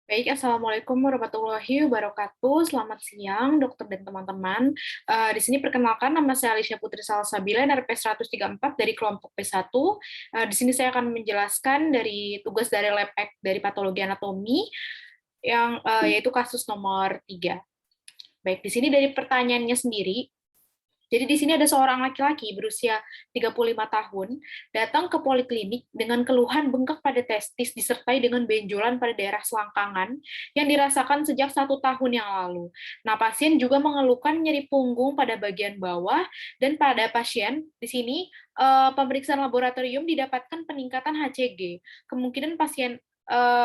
Baik, Assalamualaikum warahmatullahi wabarakatuh. Selamat siang, dokter dan teman-teman. Di sini perkenalkan, nama saya Alicia Putri Salsabila, NRP 134 dari kelompok P1. Di sini saya akan menjelaskan dari tugas dari lab Act dari patologi anatomi, yaitu kasus nomor 3. Baik, di sini dari pertanyaannya sendiri, jadi di sini ada seorang laki-laki berusia 35 tahun datang ke poliklinik dengan keluhan bengkak pada testis disertai dengan benjolan pada daerah selangkangan yang dirasakan sejak 1 tahun yang lalu. Nah, pasien juga mengeluhkan nyeri punggung pada bagian bawah dan pada pasien di sini pemeriksaan laboratorium didapatkan peningkatan HCG. Kemungkinan pasien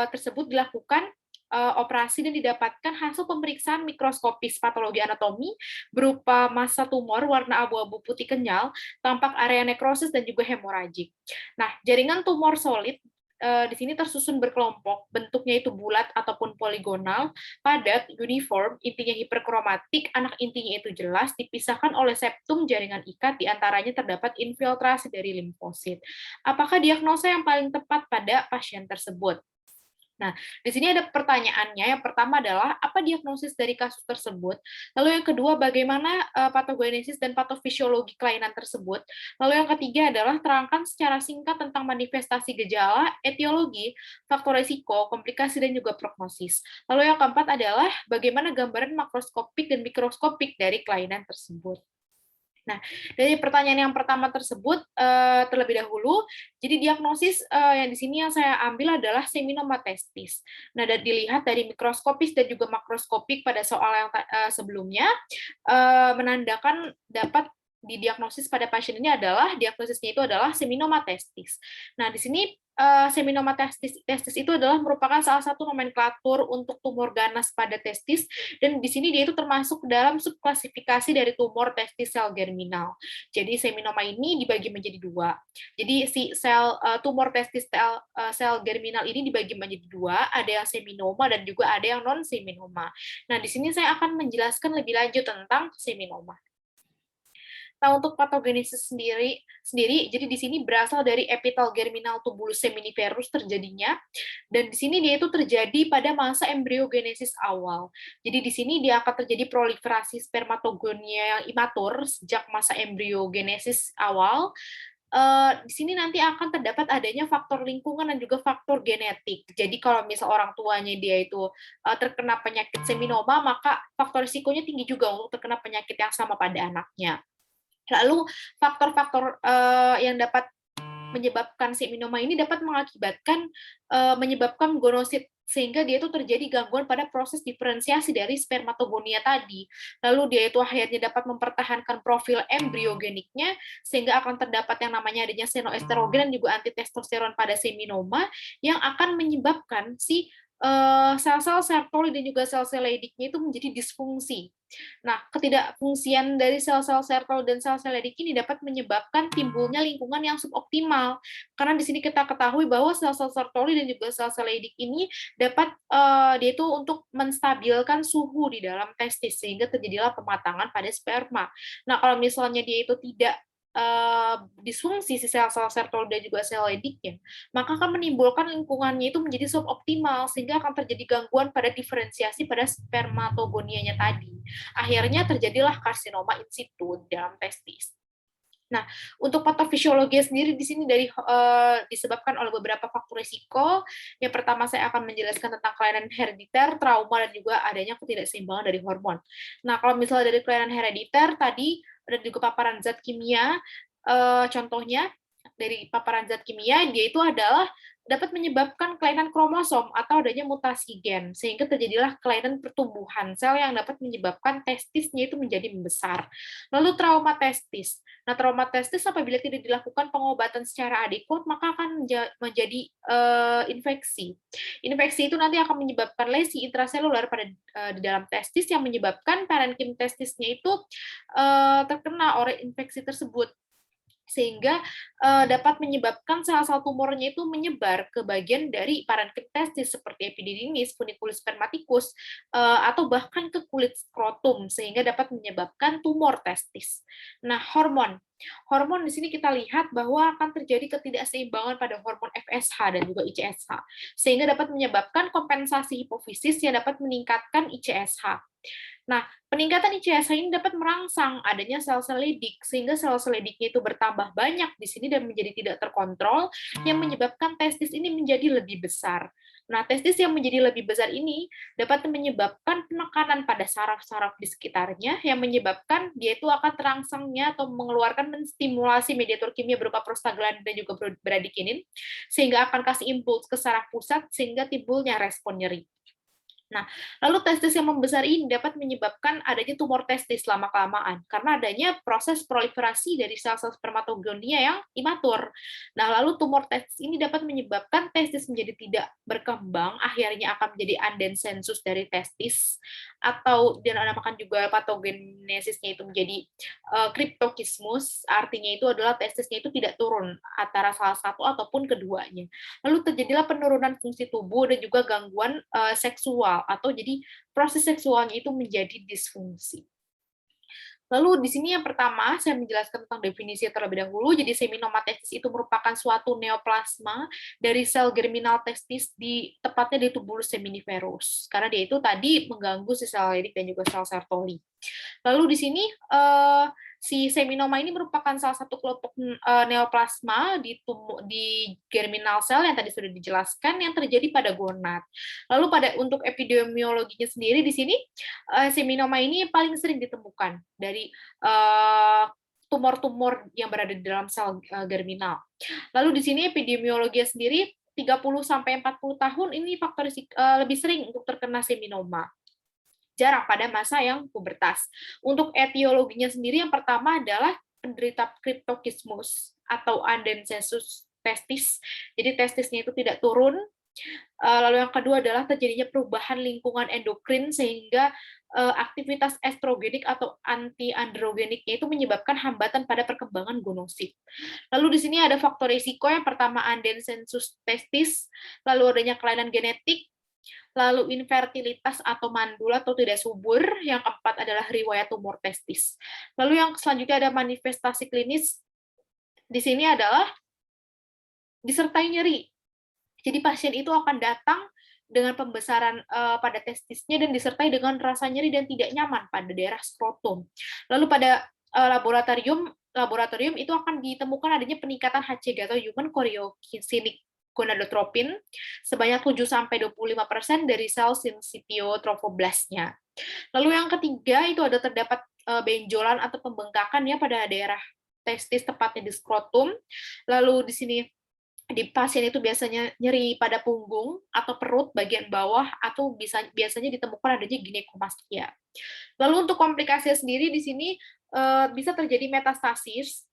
tersebut dilakukan operasi dan didapatkan hasil pemeriksaan mikroskopis patologi anatomi berupa massa tumor warna abu-abu putih kenyal, tampak area nekrosis dan juga hemoragik. Nah, jaringan tumor solid di sini tersusun berkelompok, bentuknya itu bulat ataupun poligonal, padat, uniform, intinya hiperkromatik, anak intinya itu jelas, dipisahkan oleh septum jaringan ikat, diantaranya terdapat infiltrasi dari limfosit. Apakah diagnosa yang paling tepat pada pasien tersebut? Nah, di sini ada pertanyaannya. Yang pertama adalah apa diagnosis dari kasus tersebut? Lalu yang kedua, bagaimana patogenesis dan patofisiologi kelainan tersebut? Lalu yang ketiga adalah terangkan secara singkat tentang manifestasi gejala, etiologi, faktor risiko, komplikasi dan juga prognosis. Lalu yang keempat adalah bagaimana gambaran makroskopik dan mikroskopik dari kelainan tersebut. Nah, dari pertanyaan yang pertama tersebut, terlebih dahulu, jadi diagnosis yang di sini yang saya ambil adalah seminoma testis. Nah, dan dilihat dari mikroskopis dan juga makroskopik pada soal yang sebelumnya, menandakan dapat didiagnosis pada pasien ini adalah diagnosisnya itu adalah seminoma testis. Nah, di sini seminoma testis itu adalah merupakan salah satu nomenklatur untuk tumor ganas pada testis, dan di sini dia itu termasuk dalam subklasifikasi dari tumor testis sel germinal. Jadi seminoma ini dibagi menjadi dua. Jadi si tumor testis sel germinal ini dibagi menjadi dua, ada yang seminoma dan juga ada yang non seminoma. Nah, di sini saya akan menjelaskan lebih lanjut tentang seminoma. Nah, untuk patogenesis sendiri, jadi di sini berasal dari epitel germinal tubulus seminiferus terjadinya, dan di sini dia itu terjadi pada masa embriogenesis awal. Jadi di sini dia akan terjadi proliferasi spermatogonia yang imatur sejak masa embriogenesis awal. Di sini nanti akan terdapat adanya faktor lingkungan dan juga faktor genetik. Jadi kalau misal orang tuanya dia itu terkena penyakit seminoma, maka faktor risikonya tinggi juga untuk terkena penyakit yang sama pada anaknya. Lalu faktor-faktor yang dapat menyebabkan seminoma ini dapat mengakibatkan menyebabkan gonosit, sehingga dia itu terjadi gangguan pada proses diferensiasi dari spermatogonia tadi. Lalu dia itu akhirnya dapat mempertahankan profil embriogeniknya, sehingga akan terdapat yang namanya adanya senoestrogen dan juga antitestosteron pada seminoma yang akan menyebabkan si sel-sel sertoli dan juga sel-sel Leydig-nya itu menjadi disfungsi. Nah, ketidakfungsian dari sel-sel sertoli dan sel-sel Leydig ini dapat menyebabkan timbulnya lingkungan yang suboptimal. Karena di sini kita ketahui bahwa sel-sel sertoli dan juga sel-sel Leydig ini dapat dia itu untuk menstabilkan suhu di dalam testis sehingga terjadilah pematangan pada sperma. Nah, kalau misalnya dia itu tidak disfungsi si sel-sel sertoli dan juga sel Leydignya, maka akan menimbulkan lingkungannya itu menjadi suboptimal sehingga akan terjadi gangguan pada diferensiasi pada spermatogonianya tadi. Akhirnya terjadilah karsinoma in situ di dalam testis. Nah, untuk patofisiologi sendiri di sini disebabkan oleh beberapa faktor risiko. Yang pertama saya akan menjelaskan tentang kelainan herediter, trauma, dan juga adanya ketidakseimbangan dari hormon. Nah, kalau misalnya dari kelainan herediter tadi dan juga paparan zat kimia, contohnya dari paparan zat kimia, dia itu adalah dapat menyebabkan kelainan kromosom atau adanya mutasi gen, sehingga terjadilah kelainan pertumbuhan sel yang dapat menyebabkan testisnya itu menjadi membesar. Lalu trauma testis. Nah, trauma testis apabila tidak dilakukan pengobatan secara adekuat, maka akan menjadi infeksi. Infeksi itu nanti akan menyebabkan lesi intraseluler pada di dalam testis yang menyebabkan parenkim testisnya itu terkena oleh infeksi tersebut, sehingga dapat menyebabkan sel-sel tumornya itu menyebar ke bagian dari parenkrim testis seperti epididymis, funiculus spermaticus, atau bahkan ke kulit skrotum sehingga dapat menyebabkan tumor testis. Nah, hormon. Hormon di sini kita lihat bahwa akan terjadi ketidakseimbangan pada hormon FSH dan juga ICSH, sehingga dapat menyebabkan kompensasi hipofisis yang dapat meningkatkan ICSH. Nah, peningkatan ICSH ini dapat merangsang adanya sel-sel ledik, sehingga sel-sel lediknya itu bertambah banyak di sini dan menjadi tidak terkontrol, yang menyebabkan testis ini menjadi lebih besar. Nah, testis yang menjadi lebih besar ini dapat menyebabkan penekanan pada saraf-saraf di sekitarnya, yang menyebabkan dia itu akan terangsangnya atau mengeluarkan menstimulasi mediator kimia berupa prostaglandin dan juga bradikinin, sehingga akan kasih impuls ke saraf pusat, sehingga timbulnya respon nyeri. Nah, lalu testis yang membesar ini dapat menyebabkan adanya tumor testis lama-kelamaan karena adanya proses proliferasi dari sel-sel spermatogonia yang imatur. Nah, lalu tumor testis ini dapat menyebabkan testis menjadi tidak berkembang, akhirnya akan menjadi andensensus dari testis, atau dinamakan juga patogenesisnya itu menjadi cryptorchidismus, artinya itu adalah testisnya itu tidak turun antara salah satu ataupun keduanya. Lalu terjadilah penurunan fungsi tubuh dan juga gangguan seksual, atau jadi proses seksualnya itu menjadi disfungsi. Lalu di sini yang pertama saya menjelaskan tentang definisi terlebih dahulu. Jadi seminoma testis itu merupakan suatu neoplasma dari sel germinal testis tepatnya di tubulus seminiferus. Karena dia itu tadi mengganggu si sel Leydig dan juga sel Sertoli. Lalu di sini si seminoma ini merupakan salah satu kelompok neoplasma di germinal sel yang tadi sudah dijelaskan yang terjadi pada gonad. Lalu untuk epidemiologinya sendiri di sini seminoma ini paling sering ditemukan dari tumor-tumor yang berada di dalam sel germinal. Lalu di sini epidemiologinya sendiri 30 sampai 40 tahun ini faktor lebih sering untuk terkena seminoma. Jarang pada masa yang pubertas. Untuk etiologinya sendiri yang pertama adalah penderita cryptorchidismus atau andensensus testis. Jadi testisnya itu tidak turun. Lalu yang kedua adalah terjadinya perubahan lingkungan endokrin sehingga aktivitas estrogenik atau anti-androgeniknya itu menyebabkan hambatan pada perkembangan gonosit. Lalu di sini ada faktor risiko, yang pertama andensensus testis, lalu adanya kelainan genetik, lalu infertilitas atau mandul atau tidak subur, yang keempat adalah riwayat tumor testis. Lalu yang selanjutnya ada manifestasi klinis, di sini adalah disertai nyeri. Jadi pasien itu akan datang dengan pembesaran pada testisnya dan disertai dengan rasa nyeri dan tidak nyaman pada daerah skrotum. Lalu pada laboratorium itu akan ditemukan adanya peningkatan HCG atau human choriocinic gonadotropin sebanyak 7-25% dari sel syncytiotrophoblasnya. Lalu yang ketiga itu ada terdapat benjolan atau pembengkakan ya pada daerah testis tepatnya di skrotum. Lalu di sini di pasien itu biasanya nyeri pada punggung atau perut bagian bawah, atau biasanya ditemukan adanya ginekomastia. Lalu untuk komplikasinya sendiri di sini bisa terjadi metastasis.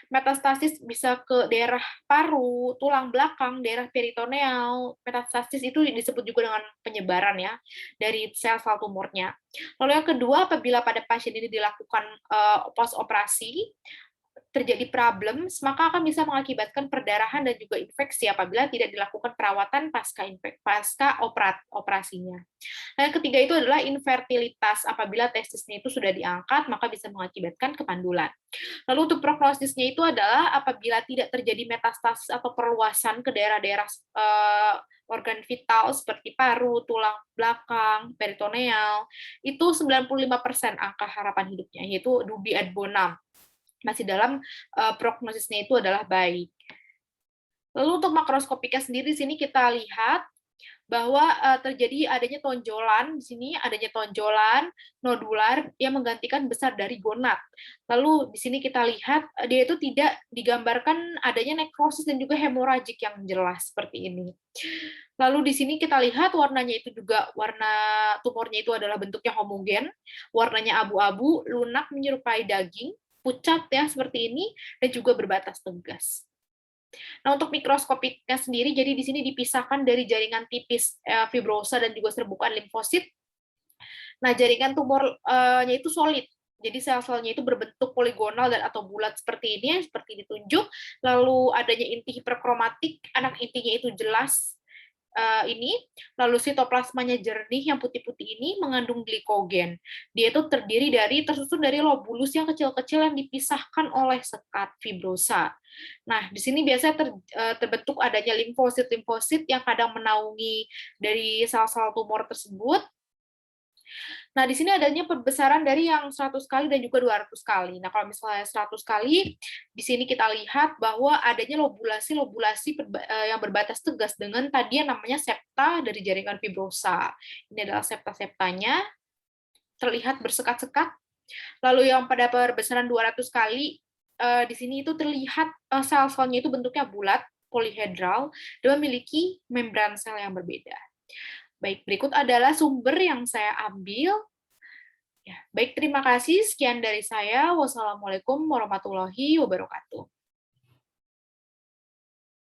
Metastasis bisa ke daerah paru, tulang belakang, daerah peritoneal. Metastasis itu disebut juga dengan penyebaran ya dari sel-sel tumornya. Lalu yang kedua, apabila pada pasien ini dilakukan post operasi terjadi problem, maka akan bisa mengakibatkan perdarahan dan juga infeksi apabila tidak dilakukan perawatan pasca operasinya. Nah, yang ketiga itu adalah infertilitas. Apabila testisnya itu sudah diangkat, maka bisa mengakibatkan kepandulan. Lalu untuk prognosisnya itu adalah apabila tidak terjadi metastasis atau perluasan ke daerah-daerah organ vital seperti paru, tulang belakang, peritoneal, itu 95% angka harapan hidupnya, yaitu dubi ad bonum. Masih dalam prognosisnya itu adalah baik. Lalu untuk makroskopiknya sendiri di sini kita lihat bahwa terjadi adanya tonjolan di sini, adanya tonjolan nodular yang menggantikan besar dari gonad. Lalu di sini kita lihat dia itu tidak digambarkan adanya nekrosis dan juga hemoragik yang jelas seperti ini. Lalu di sini kita lihat warnanya itu juga warna tumornya itu adalah bentuknya homogen, warnanya abu-abu, lunak menyerupai daging, pucat ya seperti ini, dan juga berbatas tegas. Nah, untuk mikroskopiknya sendiri, jadi di sini dipisahkan dari jaringan tipis fibrosa dan juga serbukan limfosit. Nah, jaringan tumornya itu solid Jadi sel-selnya itu berbentuk poligonal dan atau bulat seperti ini, seperti ditunjuk. Lalu adanya inti hiperkromatik, anak intinya itu jelas ini. Lalu sitoplasmanya jernih, yang putih-putih ini mengandung glikogen. Dia itu tersusun dari lobulus yang kecil-kecil yang dipisahkan oleh sekat fibrosa. Nah, di sini biasanya terbentuk adanya limfosit-limfosit yang kadang menaungi dari sel-sel tumor tersebut. Nah, di sini adanya pembesaran dari yang 100 kali dan juga 200 kali. Nah, kalau misalnya 100 kali, di sini kita lihat bahwa adanya lobulasi-lobulasi yang berbatas tegas dengan tadi yang namanya septa dari jaringan fibrosa. Ini adalah septa-septanya, terlihat bersekat-sekat. Lalu yang pada perbesaran 200 kali, di sini itu terlihat sel-selnya itu bentuknya bulat, polihedral, dan memiliki membran sel yang berbeda. Baik, berikut adalah sumber yang saya ambil. Ya, baik, terima kasih. Sekian dari saya. Wassalamualaikum warahmatullahi wabarakatuh.